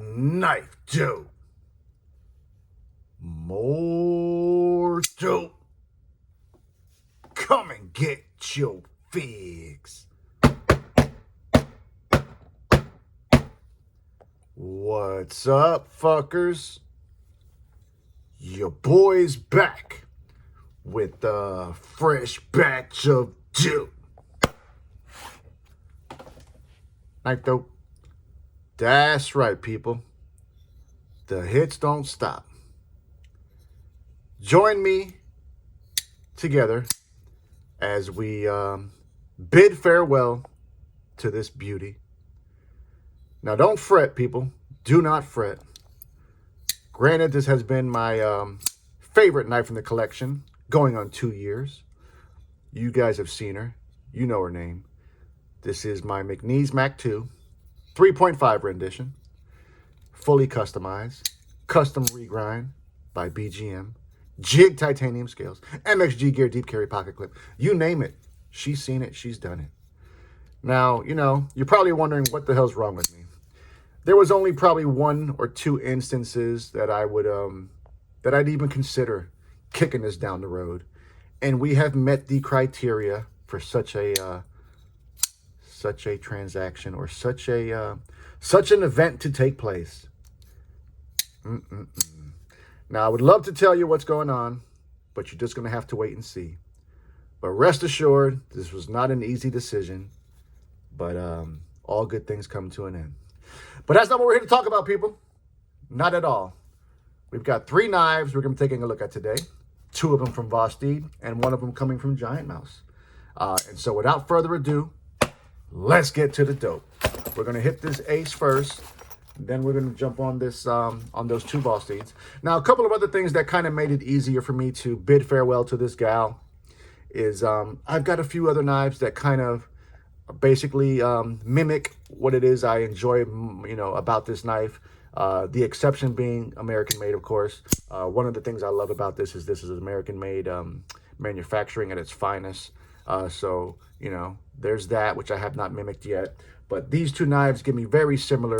Knife dope. More dope. Come and get your fix. What's up, fuckers? Your boy's back with a fresh batch of dope. KnifeDope. That's right, people. The hits don't stop. Join me together as we bid farewell to this beauty. Now, don't fret, people. Do not fret. Granted, this has been my favorite knife in the collection, going on 2 years. You guys have seen her. You know her name. This is my McNeese Mac 2 3.5 rendition, fully customized, custom regrind by BGM, jig titanium scales, MXG gear deep carry pocket clip. You name it, she's seen it, she's done it. Now, you're probably wondering what the hell's wrong with me. There was only probably 1 or 2 instances that I would that I'd even consider kicking this down the road, and we have met the criteria for such a transaction or such an event to take place. Now, I would love to tell you what's going on, but you're just going to have to wait and see. But rest assured, this was not an easy decision, but all good things come to an end. But that's not what we're here to talk about, people. Not at all. We've got 3 knives we're going to be taking a look at today. 2 of them from Vosteed and 1 of them coming from Giant Mouse. And so without further ado, let's get to the dope. We're going to hit this ace first. Then we're going to jump on this on those 2 Vosteeds. Now, a couple of other things that kind of made it easier for me to bid farewell to this gal is I've got a few other knives that kind of basically mimic what it is I enjoy, about this knife. The exception being American made, of course. One of the things I love about this is American made manufacturing at its finest. So, there's that, which I have not mimicked yet. But these 2 knives give me very similar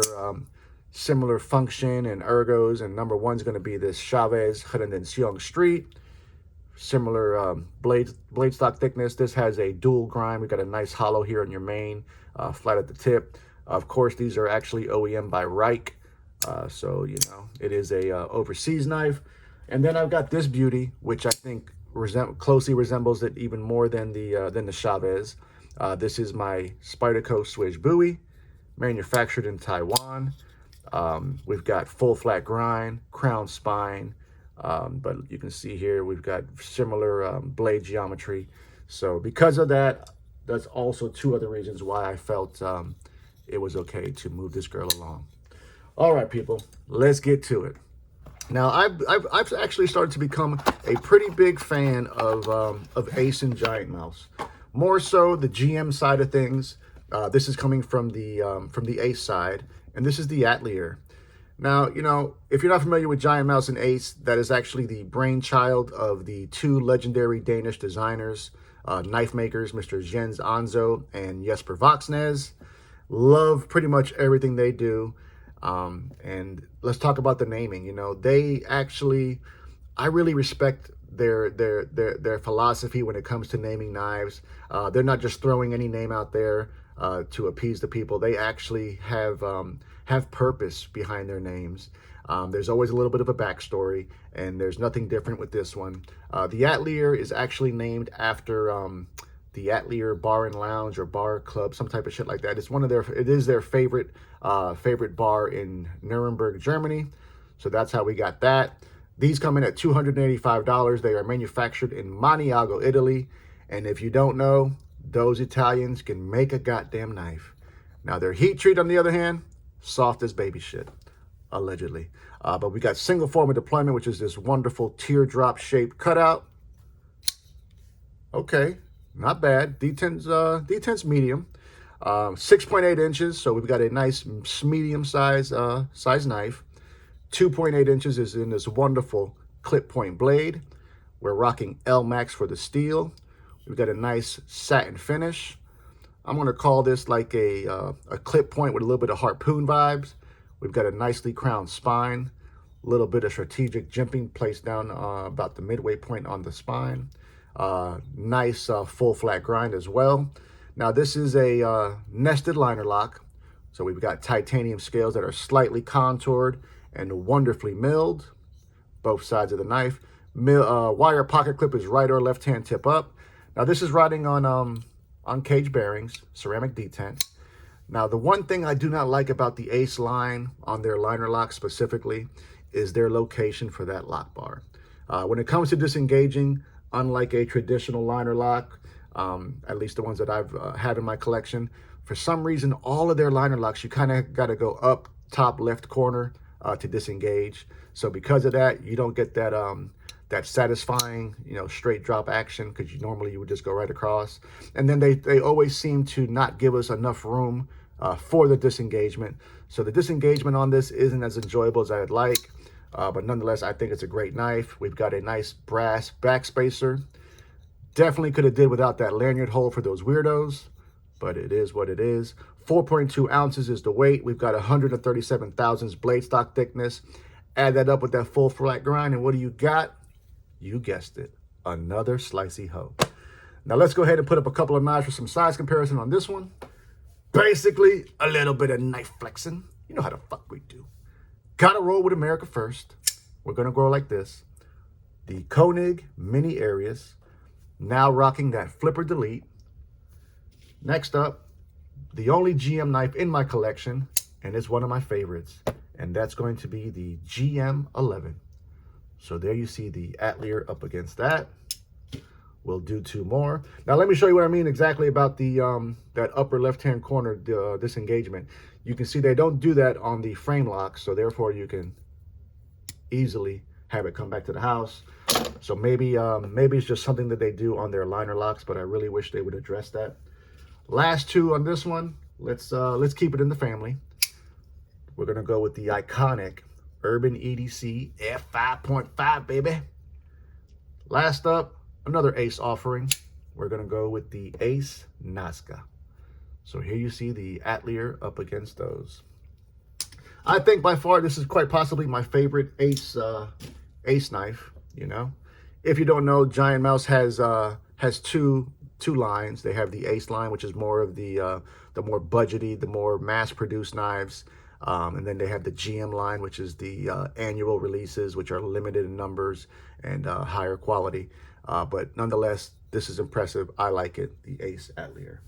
function and ergos. And number 1 is going to be this Chavez Redención Street. Similar blade stock thickness. This has a dual grind. We got a nice hollow here on your main, flat at the tip. Of course, these are actually OEM by Reich. So, it is a overseas knife. And then I've got this beauty, which I think closely resembles it even more than the Chavez. This is my Spyderco Switch Bowie, manufactured in Taiwan. We've got full flat grind, crown spine, but you can see here we've got similar blade geometry. So because of that, that's also 2 other reasons why I felt it was okay to move this girl along. All right, people, let's get to it. Now, I've actually started to become a pretty big fan of Ace and Giant Mouse. More so the GM side of things. This is coming from the Ace side, and this is the Ater. Now, if you're not familiar with Giant Mouse and Ace, that is actually the brainchild of the 2 legendary Danish designers, knife makers, Mr. Jens Anzo and Jesper Voxnes. Love pretty much everything they do. And let's talk about the naming. They actually, I really respect their philosophy when it comes to naming knives. They're not just throwing any name out there to appease the people. They actually have purpose behind their names. There's always a little bit of a backstory, and there's nothing different with this one. The Ater is actually named after the Ater Bar and Lounge or Bar Club, some type of shit like that. It is their favorite bar in Nuremberg, Germany. So that's how we got that. These come in at $285. They are manufactured in Maniago, Italy. And if you don't know, those Italians can make a goddamn knife. Now, their heat treat, on the other hand, soft as baby shit, allegedly. But we got single form of deployment, which is this wonderful teardrop shaped cutout. Okay, not bad. D10's medium. 6.8 inches, so we've got a nice medium size knife. 2.8 inches is in this wonderful clip point blade. We're rocking L Max for the steel. We've got a nice satin finish. I'm going to call this like a clip point with a little bit of harpoon vibes. We've got a nicely crowned spine, a little bit of strategic jimping placed down about the midway point on the spine. Nice full flat grind as well. Now this is a nested liner lock. So we've got titanium scales that are slightly contoured and wonderfully milled, both sides of the knife. Wire pocket clip is right or left hand tip up. Now this is riding on cage bearings, ceramic detent. Now the one thing I do not like about the Ace line on their liner lock specifically is their location for that lock bar. When it comes to disengaging, unlike a traditional liner lock, at least the ones that I've had in my collection, for some reason, all of their liner locks, you kind of got to go up top left corner to disengage. So because of that, you don't get that that satisfying, straight drop action, because normally you would just go right across. And then they always seem to not give us enough room for the disengagement. So the disengagement on this isn't as enjoyable as I'd like, but nonetheless, I think it's a great knife. We've got a nice brass backspacer. Definitely could have did without that lanyard hole for those weirdos, but it is what it is. 4.2 ounces is the weight. We've got 137 thousandths blade stock thickness. Add that up with that full flat grind, and what do you got? You guessed it, another slicey hoe. Now let's go ahead and put up a couple of knives for some size comparison on this one. Basically, a little bit of knife flexing. You know how the fuck we do. Gotta roll with America first. We're gonna go like this. The Koenig Mini Aries, now rocking that flipper delete. Next up, the only GM knife in my collection, and it's one of my favorites, and that's going to be the GM11. So there you see the Atelier up against that. We'll do two more. Now let me show you what I mean exactly about the that upper left-hand corner disengagement. You can see they don't do that on the frame lock, so therefore you can easily have it come back to the house. So maybe it's just something that they do on their liner locks, but I really wish they would address that. Last two on this one. Let's keep it in the family. We're gonna go with the iconic Urban EDC F5.5, baby. Last up, another Ace offering. We're gonna go with the Ace Nazca. So here you see the Atelier up against those. I think by far this is quite possibly my favorite Ace knife. If you don't know, Giant Mouse has two lines. They have the Ace line, which is more of the more budgety, the more mass-produced knives. And then they have the GM line, which is the annual releases, which are limited in numbers and higher quality. But nonetheless, this is impressive. I like it, the Ace Atelier.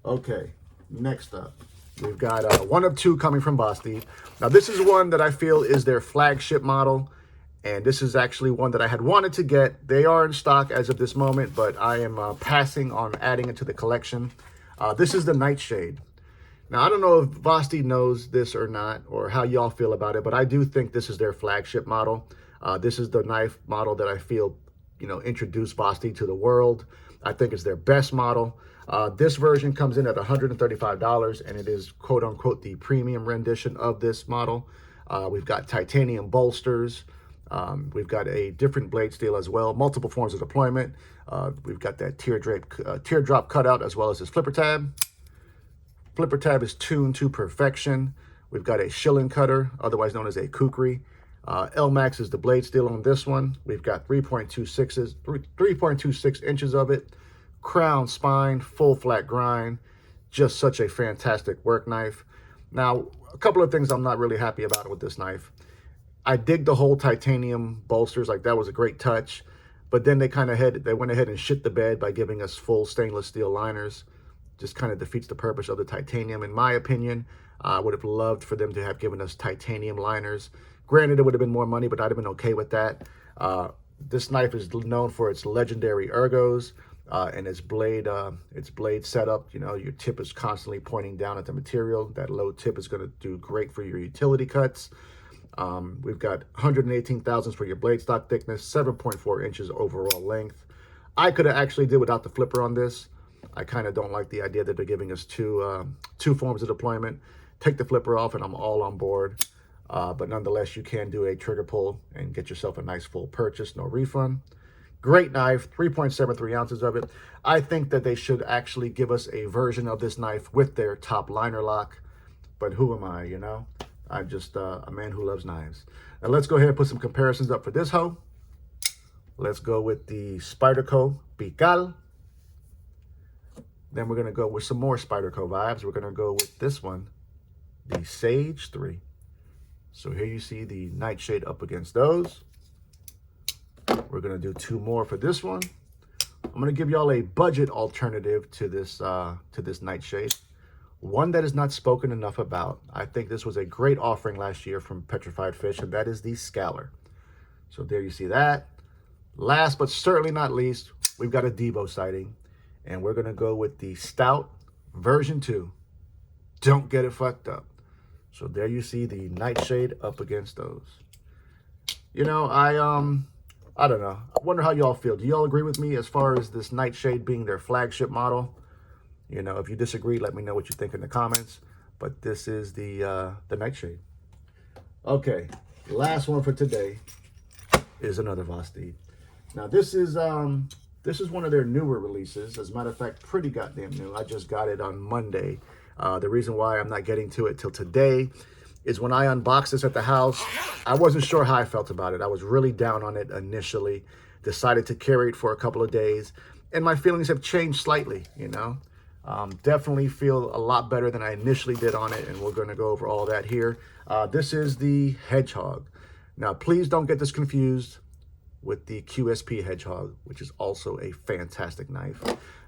Okay, next up, we've got one of two coming from Vosteed. Now, this is one that I feel is their flagship model. And this is actually one that I had wanted to get. They are in stock as of this moment, but I am passing on adding it to the collection. This is the Nightshade. Now, I don't know if Vosteed knows this or not, or how y'all feel about it, but I do think this is their flagship model. This is the knife model that I feel, introduced Vosteed to the world. I think it's their best model. This version comes in at $135, and it is, quote unquote, the premium rendition of this model. We've got titanium bolsters. We've got a different blade steel as well, multiple forms of deployment. We've got that teardrop cutout as well as this flipper tab. Flipper tab is tuned to perfection. We've got a shilling cutter, otherwise known as a kukri. L-Max is the blade steel on this one. We've got 3.26 inches of it. Crown spine, full flat grind. Just such a fantastic work knife. Now, a couple of things I'm not really happy about with this knife. I dig the whole titanium bolsters, like that was a great touch. But then they went ahead and shit the bed by giving us full stainless steel liners. Just kind of defeats the purpose of the titanium, in my opinion. I would have loved for them to have given us titanium liners. Granted, it would have been more money, but I'd have been okay with that. This knife is known for its legendary ergos and its blade setup. Your tip is constantly pointing down at the material. That low tip is going to do great for your utility cuts. We've got 118 thousandths for your blade stock thickness, 7.4 inches overall length. I could have actually did without the flipper on this. I kind of don't like the idea that they're giving us two forms of deployment. Take the flipper off and I'm all on board. But nonetheless, you can do a trigger pull and get yourself a nice full purchase, no refund. Great knife, 3.73 ounces of it. I think that they should actually give us a version of this knife with their top liner lock. But who am I, I'm just a man who loves knives. Now let's go ahead and put some comparisons up for this hoe. Let's go with the Spyderco Pical. Then we're going to go with some more Spyderco vibes. We're going to go with this one, the Sage 3. So here you see the Nightshade up against those. We're going to do 2 more for this one. I'm going to give y'all a budget alternative to this Nightshade. One that is not spoken enough about. I think this was a great offering last year from Petrified Fish, and that is the Scalar. So there you see that. Last but certainly not least, we've got a Devo sighting. And we're going to go with the Stout version 2. Don't get it fucked up. So there you see the Nightshade up against those. You know, I don't know. I wonder how y'all feel. Do y'all agree with me as far as this Nightshade being their flagship model? You know, if you disagree, let me know what you think in the comments. But this is the Nightshade. Okay, last one for today is another Vosteed. Now this is one of their newer releases. As a matter of fact, pretty goddamn new. I just got it on Monday. The reason why I'm not getting to it till today is when I unboxed this at the house, I wasn't sure how I felt about it. I was really down on it initially. Decided to carry it for a couple of days. And my feelings have changed slightly, you know. Definitely feel a lot better than I initially did on it. And we're going to go over all that here. This is the Hedgehog. Now, please don't get this confused with the QSP Hedgehog, which is also a fantastic knife.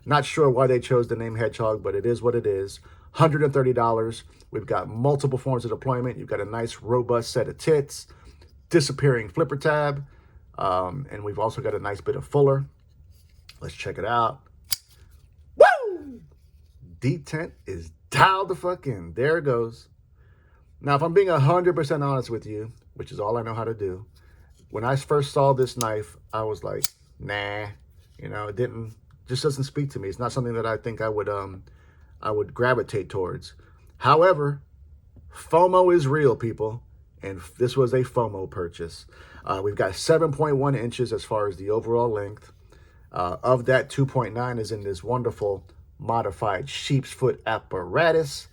Not sure why they chose the name Hedgehog, but it is what it is. $130. We've got multiple forms of deployment. You've got a nice, robust set of tits, disappearing flipper tab, and we've also got a nice bit of fuller. Let's check it out. Woo! Detent is dialed the fuck in. There it goes. Now, if I'm being 100% honest with you, which is all I know how to do, when I first saw this knife, I was like, nah, you know, it just doesn't speak to me. It's not something that I think I would gravitate towards. However, FOMO is real, people, and this was a FOMO purchase. We've got 7.1 inches as far as the overall length. Of that, 2.9 is in this wonderful modified sheep's foot apparatus.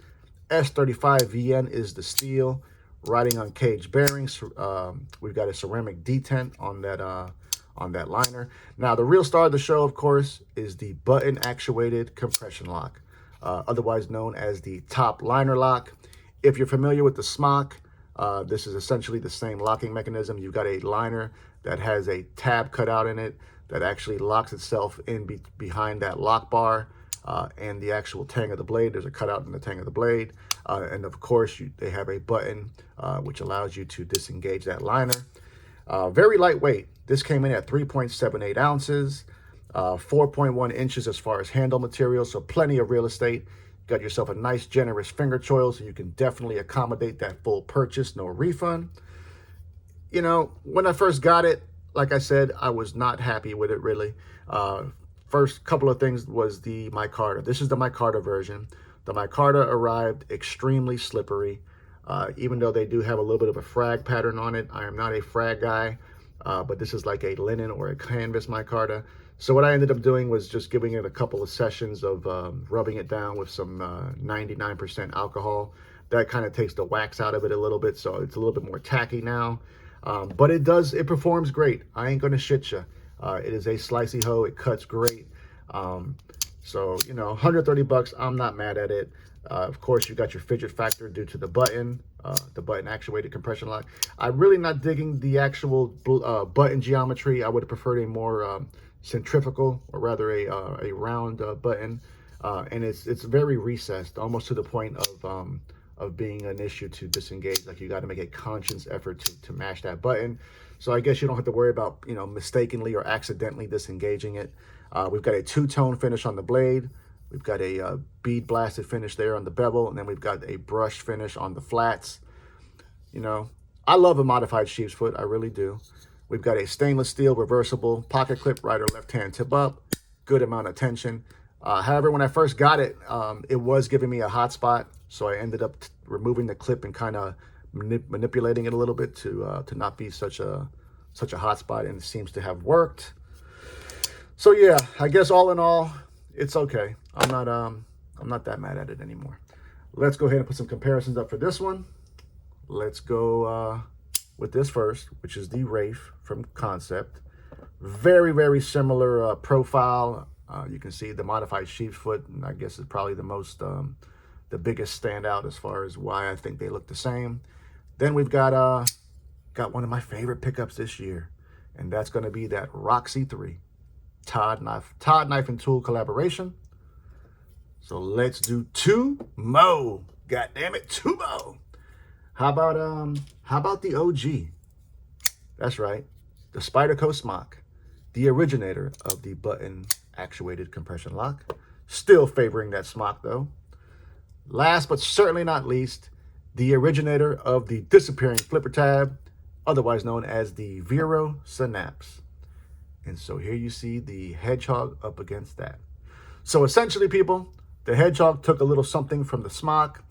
S35 VN is the steel. Riding on cage bearings. We've got a ceramic detent on that liner. Now, the real star of the show, of course, is the button-actuated compression lock, otherwise known as the top liner lock. If you're familiar with the smock, this is essentially the same locking mechanism. You've got a liner that has a tab cut out in it that actually locks itself in behind that lock bar and the actual tang of the blade. There's a cutout in the tang of the blade. And of course, they have a button which allows you to disengage that liner. Very lightweight. This came in at 3.78 ounces, 4.1 inches as far as handle material, so plenty of real estate. Got yourself a nice, generous finger choil, so you can definitely accommodate that full purchase, no refund. You know, when I first got it, like I said, I was not happy with it, really. First couple of things was the micarta. This is the micarta version. The micarta arrived extremely slippery, even though they do have a little bit of a frag pattern on it. I am not a frag guy, but this is like a linen or a canvas micarta. So what I ended up doing was just giving it a couple of sessions of rubbing it down with some 99% alcohol. That kind of takes the wax out of it a little bit, so it's a little bit more tacky now. But it performs great. I ain't gonna shit you. It is a slicey hoe. It cuts great. So, you know, 130 bucks, I'm not mad at it. Of course, you got your fidget factor due to the button actuated compression lock. I'm really not digging the actual button geometry. I would have preferred a more centrifugal, or rather a round button. And it's very recessed, almost to the point of being an issue to disengage. Like, you got to make a conscious effort to mash that button. So I guess you don't have to worry about, you know, mistakenly or accidentally disengaging it. We've got a two-tone finish on the blade. We've got a bead blasted finish there on the bevel, and then we've got a brushed finish on the flats. You know, I love a modified sheep's foot. I really do. We've got a stainless steel reversible pocket clip, right or left hand tip up. Good amount of tension. However, when I first got it, it was giving me a hot spot, so I ended up removing the clip and kind of manipulating it a little bit to not be such a hot spot, and it seems to have worked. So yeah, I guess all in all, it's okay. I'm not that mad at it anymore. Let's go ahead and put some comparisons up for this one. let's go with this first, which is the Wraith from Concept. Very, very similar profile. You can see the modified sheep's foot, and I guess is probably the biggest standout as far as why I think they look the same. Then we've got one of my favorite pickups this year, and that's going to be that Roxy 3 Todd Knife and Tool collaboration. So let's do 2 more. God damn it, 2 more. How about the OG? That's right, the Spyderco Smock, the originator of the button actuated compression lock. Still favoring that Smock though. Last but certainly not least, the originator of the disappearing flipper tab, otherwise known as the Vero Synapse. And so here you see the Hedgehog up against that. So essentially, people, the Hedgehog took a little something from the Smock,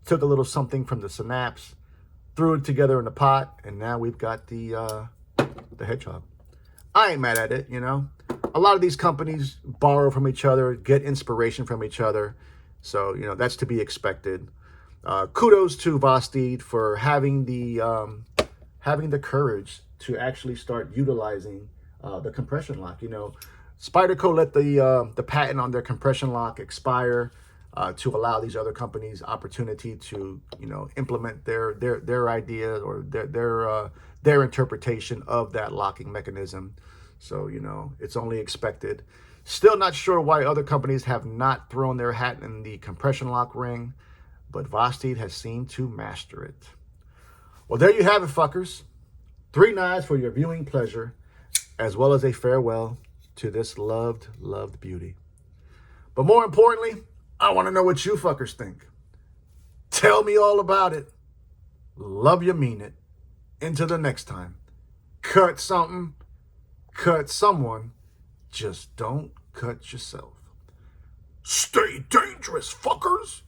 took a little something from the Synapse, threw it together in a pot, and now we've got the Hedgehog. I ain't mad at it, you know. A lot of these companies borrow from each other, get inspiration from each other. So, you know, that's to be expected. Kudos to Vosteed for having the courage to actually start utilizing the compression lock. You know, Spyderco let the patent on their compression lock expire to allow these other companies opportunity to, you know, implement their idea or their interpretation of that locking mechanism. So, you know, it's only expected. Still not sure why other companies have not thrown their hat in the compression lock ring, but Vosteed has seemed to master it. Well, there you have it, fuckers. 3 knives for your viewing pleasure, as well as a farewell to this loved beauty. But more importantly, I want to know what you fuckers think. Tell me all about it. Love you, mean it. Until the next time. Cut something. Cut someone. Just don't cut yourself. Stay dangerous, fuckers.